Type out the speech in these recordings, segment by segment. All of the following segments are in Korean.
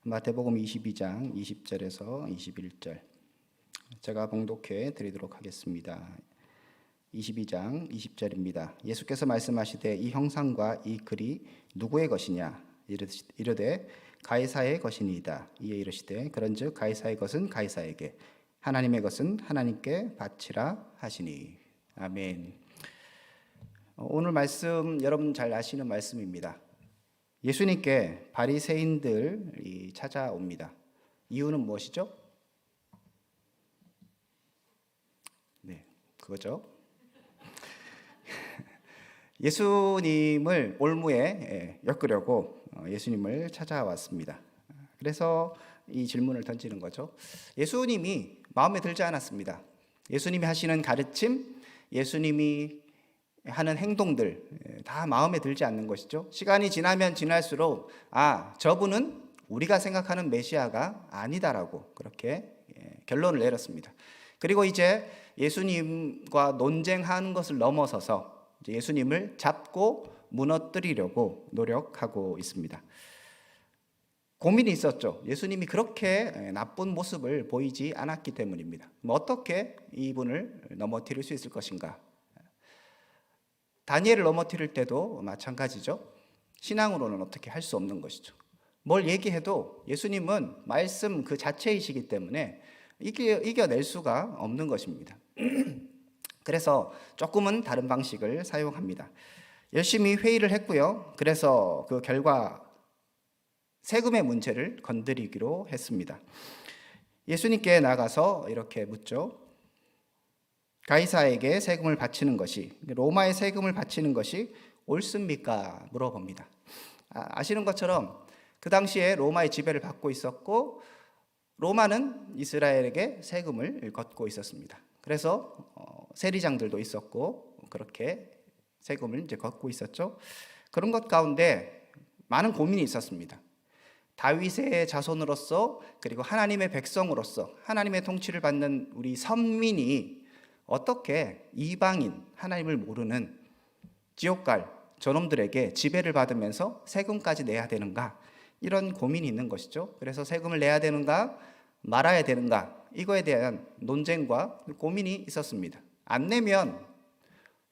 마태복음 22장 20절에서 21절 제가 봉독해 드리도록 하겠습니다. 22장 20절입니다. 예수께서 말씀하시되 이 형상과 이 글이 누구의 것이냐 이르되 가이사의 것이니이다. 이에 이르시되 그런즉 가이사의 것은 가이사에게 하나님의 것은 하나님께 바치라 하시니. 아멘. 오늘 말씀 여러분 잘 아시는 말씀입니다. 예수님께 바리새인들이 찾아옵니다. 이유는 무엇이죠? 네, 그거죠. 예수님을 올무에 엮으려고 예수님을 찾아왔습니다. 그래서 이 질문을 던지는 거죠. 예수님이 마음에 들지 않았습니다. 예수님이 하시는 가르침, 예수님이 하는 행동들 다 마음에 들지 않는 것이죠. 시간이 지나면 지날수록 저분은 우리가 생각하는 메시아가 아니다라고 그렇게 결론을 내렸습니다. 그리고 이제 예수님과 논쟁하는 것을 넘어서서 이제 예수님을 잡고 무너뜨리려고 노력하고 있습니다. 고민이 있었죠. 예수님이 그렇게 나쁜 모습을 보이지 않았기 때문입니다. 어떻게 이분을 넘어뜨릴 수 있을 것인가? 다니엘을 넘어뜨릴 때도 마찬가지죠. 신앙으로는 어떻게 할 수 없는 것이죠. 뭘 얘기해도 예수님은 말씀 그 자체이시기 때문에 이겨낼 수가 없는 것입니다. 그래서 조금은 다른 방식을 사용합니다. 열심히 회의를 했고요. 그래서 그 결과 세금의 문제를 건드리기로 했습니다. 예수님께 나가서 이렇게 묻죠. 가이사에게 세금을 바치는 것이, 로마에 세금을 바치는 것이 옳습니까? 물어봅니다. 아시는 것처럼 그 당시에 로마의 지배를 받고 있었고 로마는 이스라엘에게 세금을 걷고 있었습니다. 그래서 세리장들도 있었고 그렇게 세금을 이제 걷고 있었죠. 그런 것 가운데 많은 고민이 있었습니다. 다윗의 자손으로서 그리고 하나님의 백성으로서 하나님의 통치를 받는 우리 선민이 어떻게 이방인, 하나님을 모르는 지옥 갈 저놈들에게 지배를 받으면서 세금까지 내야 되는가? 이런 고민이 있는 것이죠. 그래서 세금을 내야 되는가 말아야 되는가 이거에 대한 논쟁과 고민이 있었습니다. 안 내면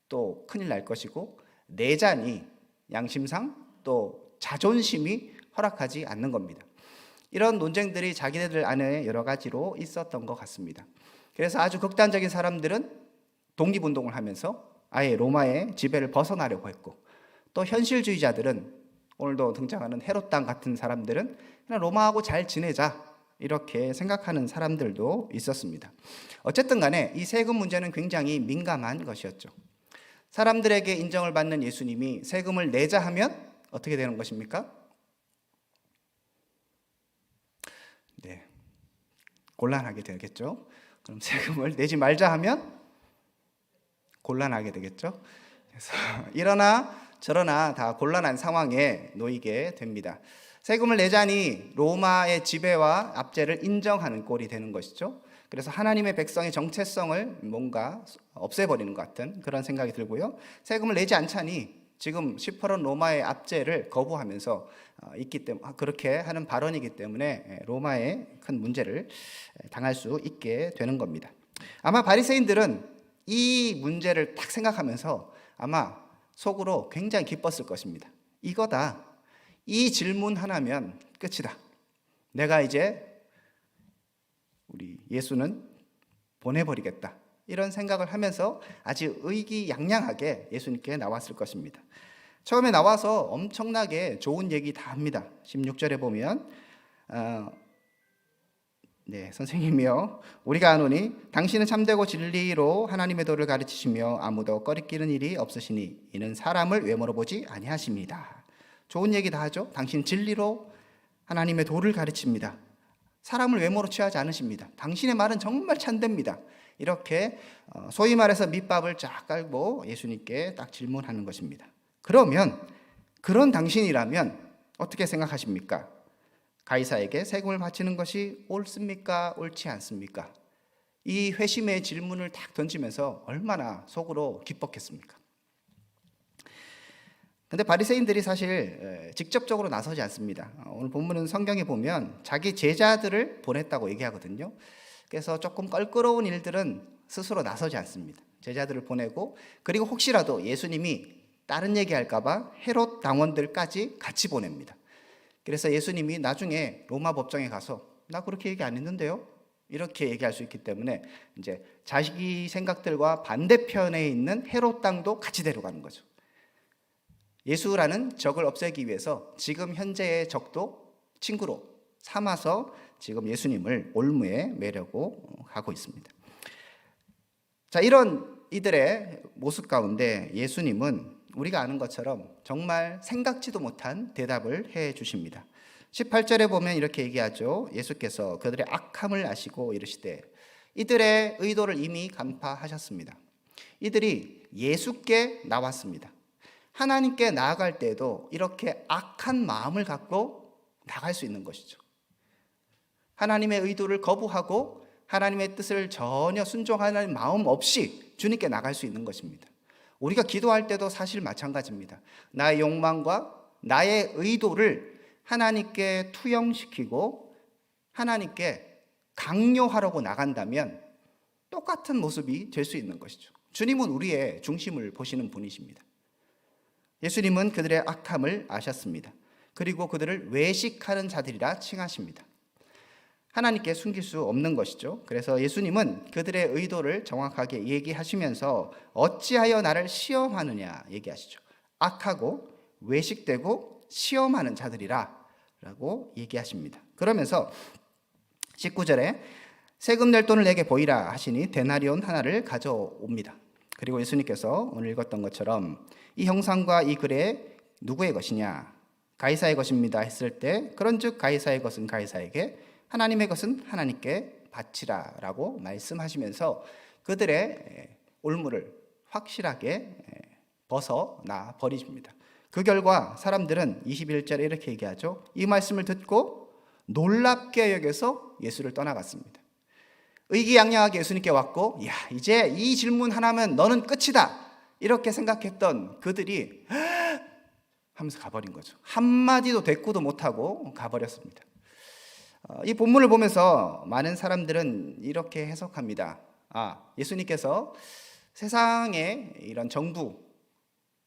또 큰일 날 것이고 내자니 양심상 또 자존심이 허락하지 않는 겁니다. 이런 논쟁들이 자기네들 안에 여러 가지로 있었던 것 같습니다. 그래서 아주 극단적인 사람들은 독립운동을 하면서 아예 로마의 지배를 벗어나려고 했고, 또 현실주의자들은 오늘도 등장하는 헤롯 당 같은 사람들은 그냥 로마하고 잘 지내자 이렇게 생각하는 사람들도 있었습니다. 어쨌든 간에 이 세금 문제는 굉장히 민감한 것이었죠. 사람들에게 인정을 받는 예수님이 세금을 내자 하면 어떻게 되는 것입니까? 네, 곤란하게 되겠죠. 그럼 세금을 내지 말자 하면 곤란하게 되겠죠. 그래서 이러나 저러나 다 곤란한 상황에 놓이게 됩니다. 세금을 내자니 로마의 지배와 압제를 인정하는 꼴이 되는 것이죠. 그래서 하나님의 백성의 정체성을 뭔가 없애버리는 것 같은 그런 생각이 들고요. 세금을 내지 않자니 지금 시퍼런 로마의 압제를 거부하면서 있기 때문에 그렇게 하는 발언이기 때문에 로마에 큰 문제를 당할 수 있게 되는 겁니다. 아마 바리새인들은 이 문제를 딱 생각하면서 아마 속으로 굉장히 기뻤을 것입니다. 이거다. 이 질문 하나면 끝이다. 내가 이제 우리 예수는 보내버리겠다. 이런 생각을 하면서 아주 의기양양하게 예수님께 나왔을 것입니다. 처음에 나와서 엄청나게 좋은 얘기 다 합니다. 16절에 보면 선생님이여 우리가 아노니 당신은 참되고 진리로 하나님의 도를 가르치시며 아무도 꺼리끼는 일이 없으시니 이는 사람을 외모로 보지 아니하십니다. 좋은 얘기 다 하죠. 당신 진리로 하나님의 도를 가르칩니다. 사람을 외모로 취하지 않으십니다. 당신의 말은 정말 참됩니다. 이렇게 소위 말해서 밑밥을 쫙 깔고 예수님께 딱 질문하는 것입니다. 그러면 그런 당신이라면 어떻게 생각하십니까? 가이사에게 세금을 바치는 것이 옳습니까? 옳지 않습니까? 이 회심의 질문을 딱 던지면서 얼마나 속으로 기뻤겠습니까? 근데 바리새인들이 사실 직접적으로 나서지 않습니다. 오늘 본문은 성경에 보면 자기 제자들을 보냈다고 얘기하거든요. 그래서 조금 껄끄러운 일들은 스스로 나서지 않습니다. 제자들을 보내고, 그리고 혹시라도 예수님이 다른 얘기할까 봐 헤롯 당원들까지 같이 보냅니다. 그래서 예수님이 나중에 로마 법정에 가서 나 그렇게 얘기 안 했는데요, 이렇게 얘기할 수 있기 때문에 이제 자기 생각들과 반대편에 있는 헤롯 당도 같이 데려가는 거죠. 예수라는 적을 없애기 위해서 지금 현재의 적도 친구로 삼아서 지금 예수님을 올무에 매려고 하고 있습니다. 자, 이런 이들의 모습 가운데 예수님은 우리가 아는 것처럼 정말 생각지도 못한 대답을 해 주십니다. 18절에 보면 이렇게 얘기하죠. 예수께서 그들의 악함을 아시고 이르시되, 이들의 의도를 이미 간파하셨습니다. 이들이 예수께 나왔습니다. 하나님께 나아갈 때도 이렇게 악한 마음을 갖고 나갈 수 있는 것이죠. 하나님의 의도를 거부하고 하나님의 뜻을 전혀 순종하는 마음 없이 주님께 나갈 수 있는 것입니다. 우리가 기도할 때도 사실 마찬가지입니다. 나의 욕망과 나의 의도를 하나님께 투영시키고 하나님께 강요하려고 나간다면 똑같은 모습이 될 수 있는 것이죠. 주님은 우리의 중심을 보시는 분이십니다. 예수님은 그들의 악함을 아셨습니다. 그리고 그들을 외식하는 자들이라 칭하십니다. 하나님께 숨길 수 없는 것이죠. 그래서 예수님은 그들의 의도를 정확하게 얘기하시면서 어찌하여 나를 시험하느냐 얘기하시죠. 악하고 외식되고 시험하는 자들이라 라고 얘기하십니다. 그러면서 19절에 세금 낼 돈을 내게 보이라 하시니 데나리온 하나를 가져옵니다. 그리고 예수님께서 오늘 읽었던 것처럼 이 형상과 이 글에 누구의 것이냐? 가이사의 것입니다 했을 때, 그런즉 가이사의 것은 가이사에게, 하나님의 것은 하나님께 바치라 라고 말씀하시면서 그들의 올무를 확실하게 벗어나 버리십니다. 그 결과 사람들은 21절에 이렇게 얘기하죠. 이 말씀을 듣고 놀랍게 여겨서 예수를 떠나갔습니다. 의기양양하게 예수님께 왔고, 야, 이제 이 질문 하나면 너는 끝이다 이렇게 생각했던 그들이 하면서 가버린 거죠. 한마디도 대꾸도 못하고 가버렸습니다. 이 본문을 보면서 많은 사람들은 이렇게 해석합니다. 예수님께서 세상의 이런 정부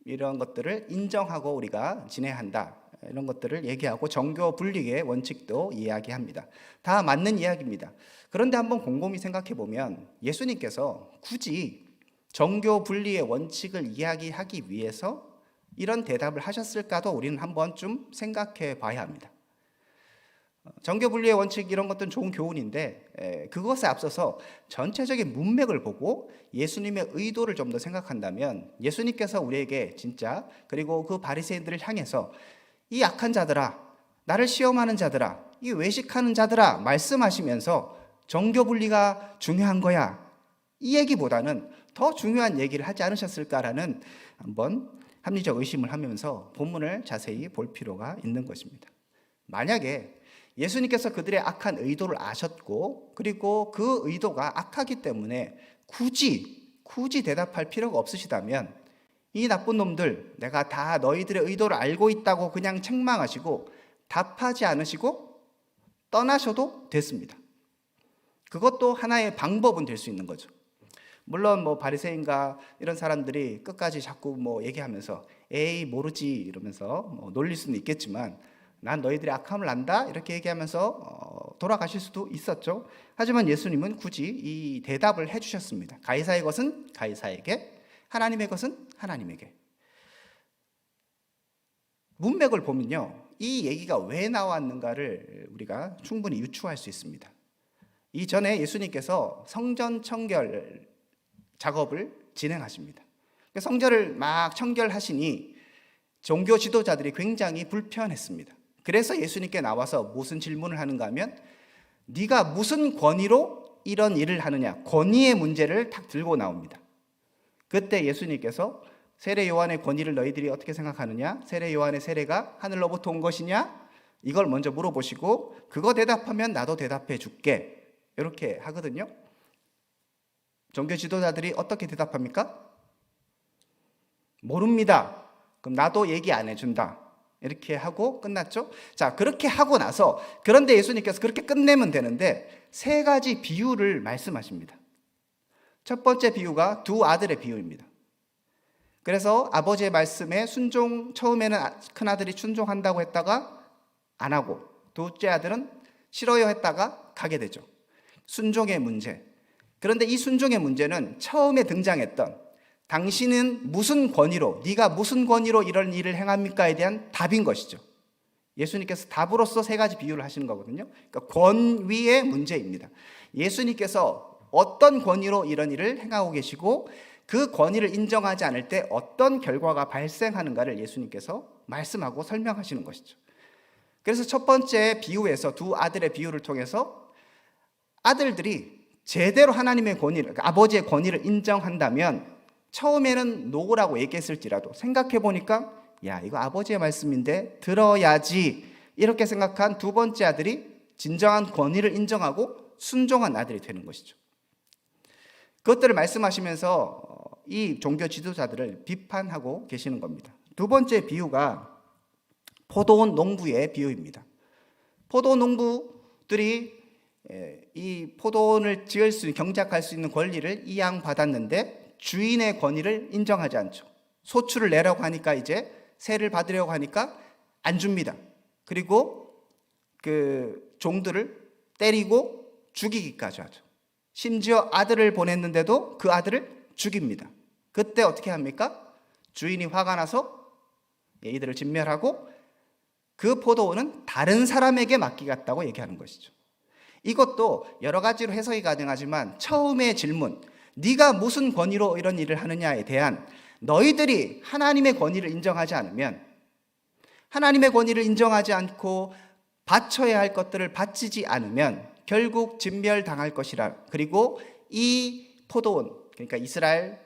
이런 것들을 인정하고 우리가 지내야 한다, 이런 것들을 얘기하고 정교 분리의 원칙도 이야기합니다. 다 맞는 이야기입니다. 그런데 한번 곰곰이 생각해 보면 예수님께서 굳이 정교 분리의 원칙을 이야기하기 위해서 이런 대답을 하셨을까도 우리는 한번 좀 생각해 봐야 합니다. 정교 분리의 원칙 이런 것들은 좋은 교훈인데 그것에 앞서서 전체적인 문맥을 보고 예수님의 의도를 좀 더 생각한다면 예수님께서 우리에게 진짜, 그리고 그 바리새인들을 향해서 이 악한 자들아, 나를 시험하는 자들아, 이 외식하는 자들아 말씀하시면서 정교 분리가 중요한 거야, 이 얘기보다는 더 중요한 얘기를 하지 않으셨을까라는 한번 합리적 의심을 하면서 본문을 자세히 볼 필요가 있는 것입니다. 만약에 예수님께서 그들의 악한 의도를 아셨고, 그리고 그 의도가 악하기 때문에 굳이 대답할 필요가 없으시다면 이 나쁜 놈들, 내가 다 너희들의 의도를 알고 있다고 그냥 책망하시고 답하지 않으시고 떠나셔도 됐습니다. 그것도 하나의 방법은 될 수 있는 거죠. 물론 바리새인과 이런 사람들이 끝까지 자꾸 얘기하면서 에이 모르지 이러면서 놀릴 수는 있겠지만, 난 너희들의 악함을 안다 이렇게 얘기하면서 돌아가실 수도 있었죠. 하지만 예수님은 굳이 이 대답을 해주셨습니다. 가이사의 것은 가이사에게, 하나님의 것은 하나님에게. 문맥을 보면요, 이 얘기가 왜 나왔는가를 우리가 충분히 유추할 수 있습니다. 이전에 예수님께서 성전 청결 작업을 진행하십니다. 성전을 막 청결하시니 종교 지도자들이 굉장히 불편했습니다. 그래서 예수님께 나와서 무슨 질문을 하는가 하면, 네가 무슨 권위로 이런 일을 하느냐, 권위의 문제를 딱 들고 나옵니다. 그때 예수님께서 세례 요한의 권위를 너희들이 어떻게 생각하느냐, 세례 요한의 세례가 하늘로부터 온 것이냐, 이걸 먼저 물어보시고 그거 대답하면 나도 대답해 줄게 이렇게 하거든요. 종교 지도자들이 어떻게 대답합니까? 모릅니다. 그럼 나도 얘기 안 해준다. 이렇게 하고 끝났죠. 자, 그렇게 하고 나서 그런데 예수님께서 그렇게 끝내면 되는데 세 가지 비유를 말씀하십니다. 첫 번째 비유가 두 아들의 비유입니다. 그래서 아버지의 말씀에 처음에는 큰아들이 순종한다고 했다가 안 하고, 둘째 아들은 싫어요 했다가 가게 되죠. 순종의 문제. 그런데 이 순종의 문제는 처음에 등장했던 당신은 무슨 권위로, 네가 무슨 권위로 이런 일을 행합니까에 대한 답인 것이죠. 예수님께서 답으로서 세 가지 비유를 하시는 거거든요. 그러니까 권위의 문제입니다. 예수님께서 어떤 권위로 이런 일을 행하고 계시고 그 권위를 인정하지 않을 때 어떤 결과가 발생하는가를 예수님께서 말씀하고 설명하시는 것이죠. 그래서 첫 번째 비유에서 두 아들의 비유를 통해서 아들들이 제대로 하나님의 권위를, 아버지의 권위를 인정한다면 처음에는 노라고 얘기했을지라도 생각해 보니까 야, 이거 아버지의 말씀인데 들어야지 이렇게 생각한 두 번째 아들이 진정한 권위를 인정하고 순종한 아들이 되는 것이죠. 그것들을 말씀하시면서 이 종교 지도자들을 비판하고 계시는 겁니다. 두 번째 비유가 포도원 농부의 비유입니다. 포도원 농부들이 이 포도원을 경작할 수 있는 권리를 이양받았는데 주인의 권위를 인정하지 않죠. 소출을 내라고 하니까 이제 세를 받으려고 하니까 안 줍니다. 그리고 그 종들을 때리고 죽이기까지 하죠. 심지어 아들을 보냈는데도 그 아들을 죽입니다. 그때 어떻게 합니까? 주인이 화가 나서 이들을 진멸하고 그 포도원은 다른 사람에게 맡기겠다고 얘기하는 것이죠. 이것도 여러 가지로 해석이 가능하지만 처음의 질문, 네가 무슨 권위로 이런 일을 하느냐에 대한 너희들이 하나님의 권위를 인정하지 않으면, 하나님의 권위를 인정하지 않고 바쳐야 할 것들을 바치지 않으면 결국 진멸당할 것이라. 그리고 이 포도원, 그러니까 이스라엘의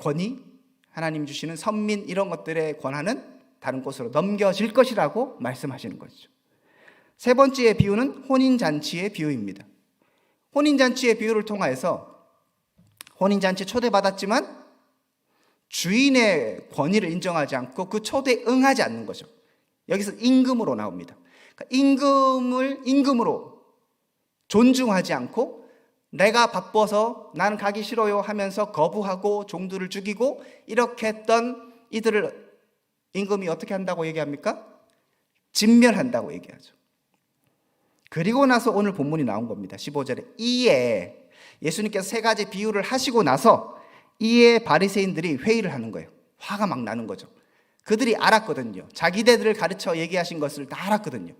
권위, 하나님 주시는 선민 이런 것들의 권한은 다른 곳으로 넘겨질 것이라고 말씀하시는 것이죠. 세 번째의 비유는 혼인잔치의 비유입니다. 혼인잔치의 비유를 통하여서 혼인잔치 초대받았지만 주인의 권위를 인정하지 않고 그 초대에 응하지 않는 거죠. 여기서 임금으로 나옵니다. 그러니까 임금으로 존중하지 않고 내가 바빠서 나는 가기 싫어요 하면서 거부하고 종들을 죽이고 이렇게 했던 이들을 임금이 어떻게 한다고 얘기합니까? 진멸한다고 얘기하죠. 그리고 나서 오늘 본문이 나온 겁니다. 15절에 이에 예수님께서 세 가지 비유를 하시고 나서 이에 바리새인들이 회의를 하는 거예요. 화가 막 나는 거죠. 그들이 알았거든요. 자기네들을 가르쳐 얘기하신 것을 다 알았거든요.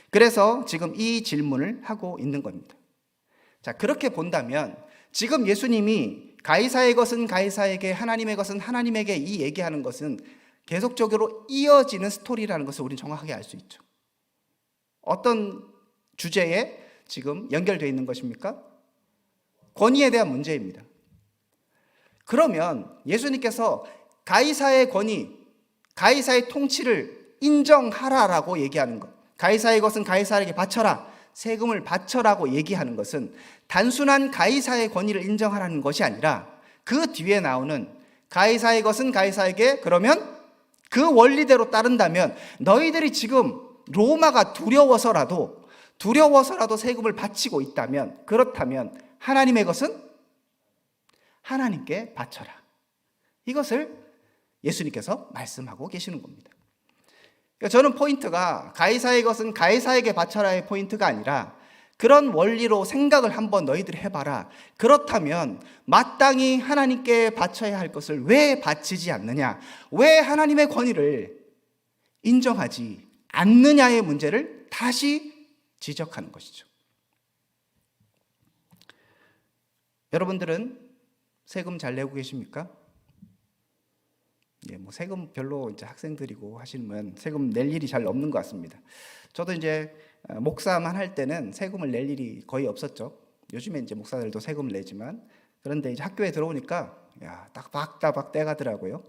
그래서 지금 이 질문을 하고 있는 겁니다. 자, 그렇게 본다면 지금 예수님이 가이사의 것은 가이사에게, 하나님의 것은 하나님에게 이 얘기하는 것은 계속적으로 이어지는 스토리라는 것을 우리는 정확하게 알 수 있죠. 어떤 주제에 지금 연결되어 있는 것입니까? 권위에 대한 문제입니다. 그러면 예수님께서 가이사의 권위, 가이사의 통치를 인정하라라고 얘기하는 것, 가이사의 것은 가이사에게 바쳐라, 세금을 바쳐라고 얘기하는 것은 단순한 가이사의 권위를 인정하라는 것이 아니라 그 뒤에 나오는 가이사의 것은 가이사에게, 그러면 그 원리대로 따른다면 너희들이 지금 로마가 두려워서라도 세금을 바치고 있다면, 그렇다면 하나님의 것은 하나님께 바쳐라. 이것을 예수님께서 말씀하고 계시는 겁니다. 그러니까 저는 포인트가 가이사의 것은 가이사에게 바쳐라의 포인트가 아니라 그런 원리로 생각을 한번 너희들이 해봐라. 그렇다면 마땅히 하나님께 바쳐야 할 것을 왜 바치지 않느냐? 왜 하나님의 권위를 인정하지 않느냐의 문제를 다시 지적하는 것이죠. 여러분들은 세금 잘 내고 계십니까? 세금 별로 이제 학생들이고 하시면 세금 낼 일이 잘 없는 것 같습니다. 저도 이제 목사만 할 때는 세금을 낼 일이 거의 없었죠. 요즘에 이제 목사들도 세금을 내지만, 그런데 이제 학교에 들어오니까 따박따박 떼가더라고요.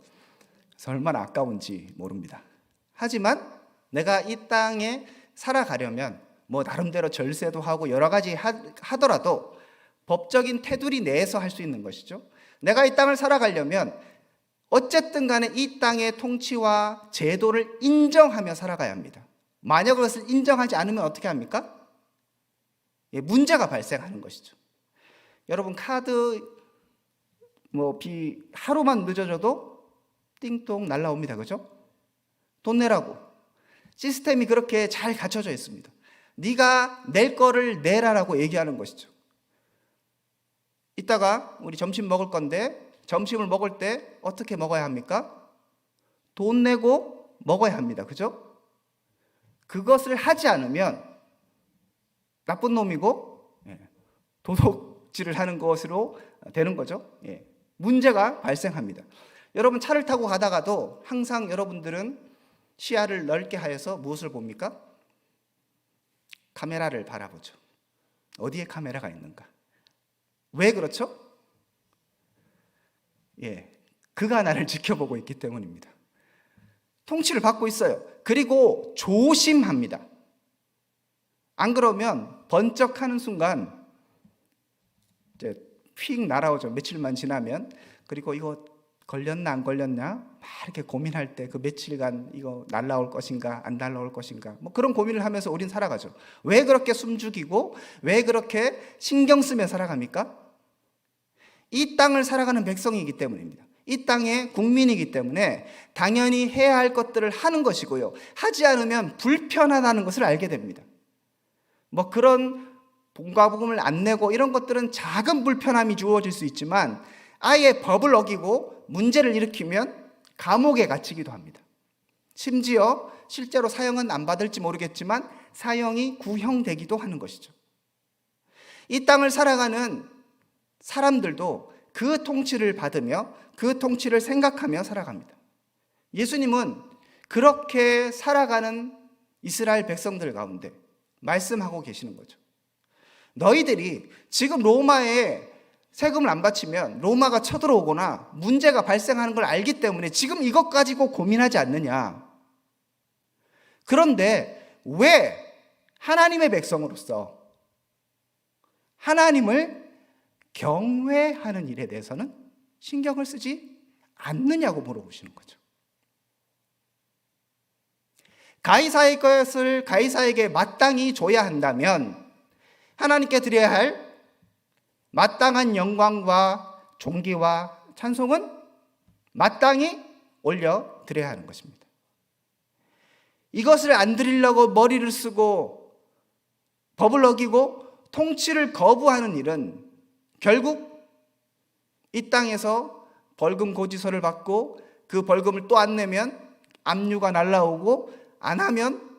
그래서 얼마나 아까운지 모릅니다. 하지만 내가 이 땅에 살아가려면 나름대로 절세도 하고 여러 가지 하더라도 법적인 테두리 내에서 할 수 있는 것이죠. 내가 이 땅을 살아가려면 어쨌든 간에 이 땅의 통치와 제도를 인정하며 살아가야 합니다. 만약 그것을 인정하지 않으면 어떻게 합니까? 문제가 발생하는 것이죠. 여러분, 카드 비 하루만 늦어져도 띵동 날라옵니다. 그죠? 돈 내라고. 시스템이 그렇게 잘 갖춰져 있습니다. 네가 낼 거를 내라라고 얘기하는 것이죠. 이따가 우리 점심 먹을 건데 점심을 먹을 때 어떻게 먹어야 합니까? 돈 내고 먹어야 합니다. 그죠? 그것을 하지 않으면 나쁜 놈이고 도둑질을 하는 것으로 되는 거죠. 문제가 발생합니다. 여러분, 차를 타고 가다가도 항상 여러분들은 시야를 넓게 하여서 무엇을 봅니까? 카메라를 바라보죠. 어디에 카메라가 있는가? 왜 그렇죠? 그가 나를 지켜보고 있기 때문입니다. 통치를 받고 있어요. 그리고 조심합니다. 안 그러면 번쩍하는 순간 이제 휙 날아오죠. 며칠만 지나면. 그리고 이거 걸렸나 안 걸렸나 막 이렇게 고민할 때 그 며칠간 이거 날아올 것인가 안 날아올 것인가 그런 고민을 하면서 우린 살아가죠. 왜 그렇게 숨죽이고 왜 그렇게 신경 쓰며 살아갑니까? 이 땅을 살아가는 백성이기 때문입니다. 이 땅의 국민이기 때문에 당연히 해야 할 것들을 하는 것이고요. 하지 않으면 불편하다는 것을 알게 됩니다. 그런 봉과 부금을 안 내고 이런 것들은 작은 불편함이 주어질 수 있지만 아예 법을 어기고 문제를 일으키면 감옥에 갇히기도 합니다. 심지어 실제로 사형은 안 받을지 모르겠지만 사형이 구형되기도 하는 것이죠. 이 땅을 살아가는 사람들도 그 통치를 받으며 그 통치를 생각하며 살아갑니다. 예수님은 그렇게 살아가는 이스라엘 백성들 가운데 말씀하고 계시는 거죠. 너희들이 지금 로마에 세금을 안 바치면 로마가 쳐들어오거나 문제가 발생하는 걸 알기 때문에 지금 이것 가지고 고민하지 않느냐. 그런데 왜 하나님의 백성으로서 하나님을 경외하는 일에 대해서는 신경을 쓰지 않느냐고 물어보시는 거죠. 가이사의 것을 가이사에게 마땅히 줘야 한다면 하나님께 드려야 할 마땅한 영광과 존귀와 찬송은 마땅히 올려드려야 하는 것입니다. 이것을 안 드리려고 머리를 쓰고 법을 어기고 통치를 거부하는 일은 결국 이 땅에서 벌금 고지서를 받고 그 벌금을 또 안 내면 압류가 날라오고 안 하면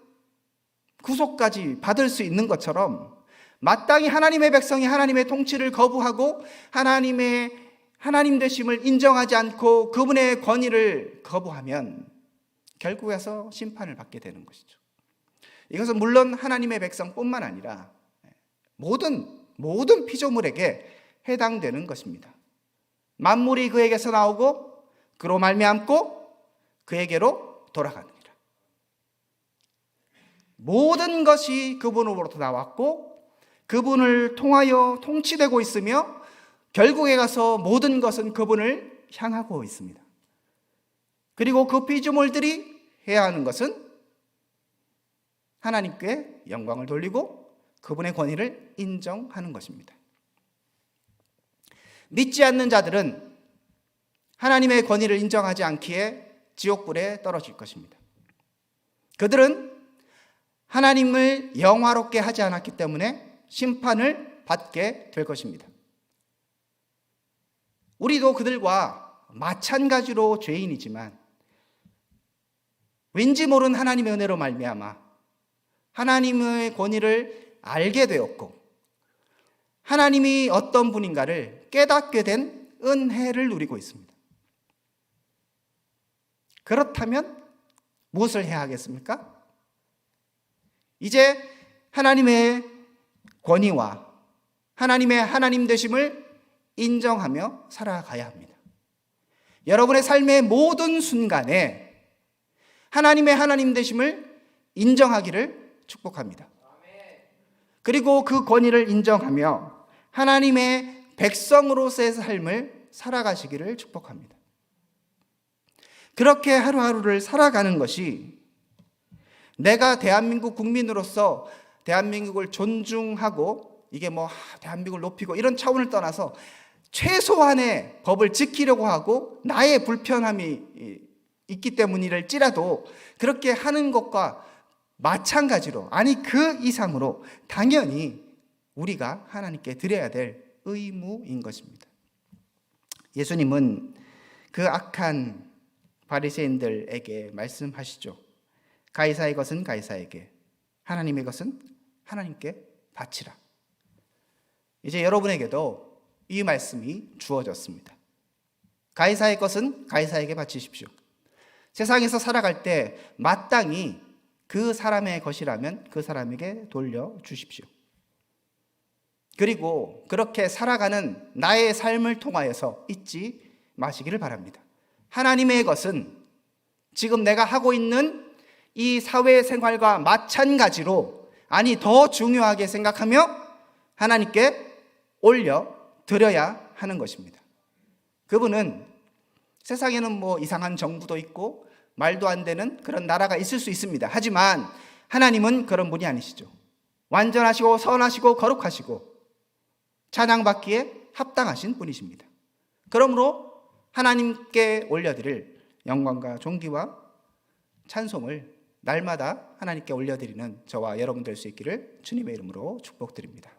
구속까지 받을 수 있는 것처럼 마땅히 하나님의 백성이 하나님의 통치를 거부하고 하나님 되심을 인정하지 않고 그분의 권위를 거부하면 결국에서 심판을 받게 되는 것이죠. 이것은 물론 하나님의 백성뿐만 아니라 모든 피조물에게 해당되는 것입니다. 만물이 그에게서 나오고 그로 말미암고 그에게로 돌아가느니라. 모든 것이 그분으로부터 나왔고 그분을 통하여 통치되고 있으며 결국에 가서 모든 것은 그분을 향하고 있습니다. 그리고 그 피조물들이 해야 하는 것은 하나님께 영광을 돌리고 그분의 권위를 인정하는 것입니다. 믿지 않는 자들은 하나님의 권위를 인정하지 않기에 지옥불에 떨어질 것입니다. 그들은 하나님을 영화롭게 하지 않았기 때문에 심판을 받게 될 것입니다. 우리도 그들과 마찬가지로 죄인이지만 왠지 모르는 하나님의 은혜로 말미암아 하나님의 권위를 알게 되었고 하나님이 어떤 분인가를 깨닫게 된 은혜를 누리고 있습니다. 그렇다면 무엇을 해야 하겠습니까? 이제 하나님의 권위와 하나님의 하나님 되심을 인정하며 살아가야 합니다. 여러분의 삶의 모든 순간에 하나님의 하나님 되심을 인정하기를 축복합니다. 그리고 그 권위를 인정하며 하나님의 백성으로서의 삶을 살아가시기를 축복합니다. 그렇게 하루하루를 살아가는 것이 내가 대한민국 국민으로서 대한민국을 존중하고 이게 뭐 대한민국을 높이고 이런 차원을 떠나서 최소한의 법을 지키려고 하고 나의 불편함이 있기 때문일지라도 그렇게 하는 것과 마찬가지로, 아니 그 이상으로 당연히 우리가 하나님께 드려야 될 의무인 것입니다. 예수님은 그 악한 바리새인들에게 말씀하시죠. 가이사의 것은 가이사에게, 하나님의 것은 하나님께 바치라. 이제 여러분에게도 이 말씀이 주어졌습니다. 가이사의 것은 가이사에게 바치십시오. 세상에서 살아갈 때 마땅히 그 사람의 것이라면 그 사람에게 돌려주십시오. 그리고 그렇게 살아가는 나의 삶을 통하여서 잊지 마시기를 바랍니다. 하나님의 것은 지금 내가 하고 있는 이 사회생활과 마찬가지로, 아니 더 중요하게 생각하며 하나님께 올려드려야 하는 것입니다. 그분은 세상에는 뭐 이상한 정부도 있고 말도 안 되는 그런 나라가 있을 수 있습니다. 하지만 하나님은 그런 분이 아니시죠. 완전하시고 선하시고 거룩하시고 찬양받기에 합당하신 분이십니다. 그러므로 하나님께 올려드릴 영광과 존귀와 찬송을 날마다 하나님께 올려드리는 저와 여러분 될 수 있기를 주님의 이름으로 축복드립니다.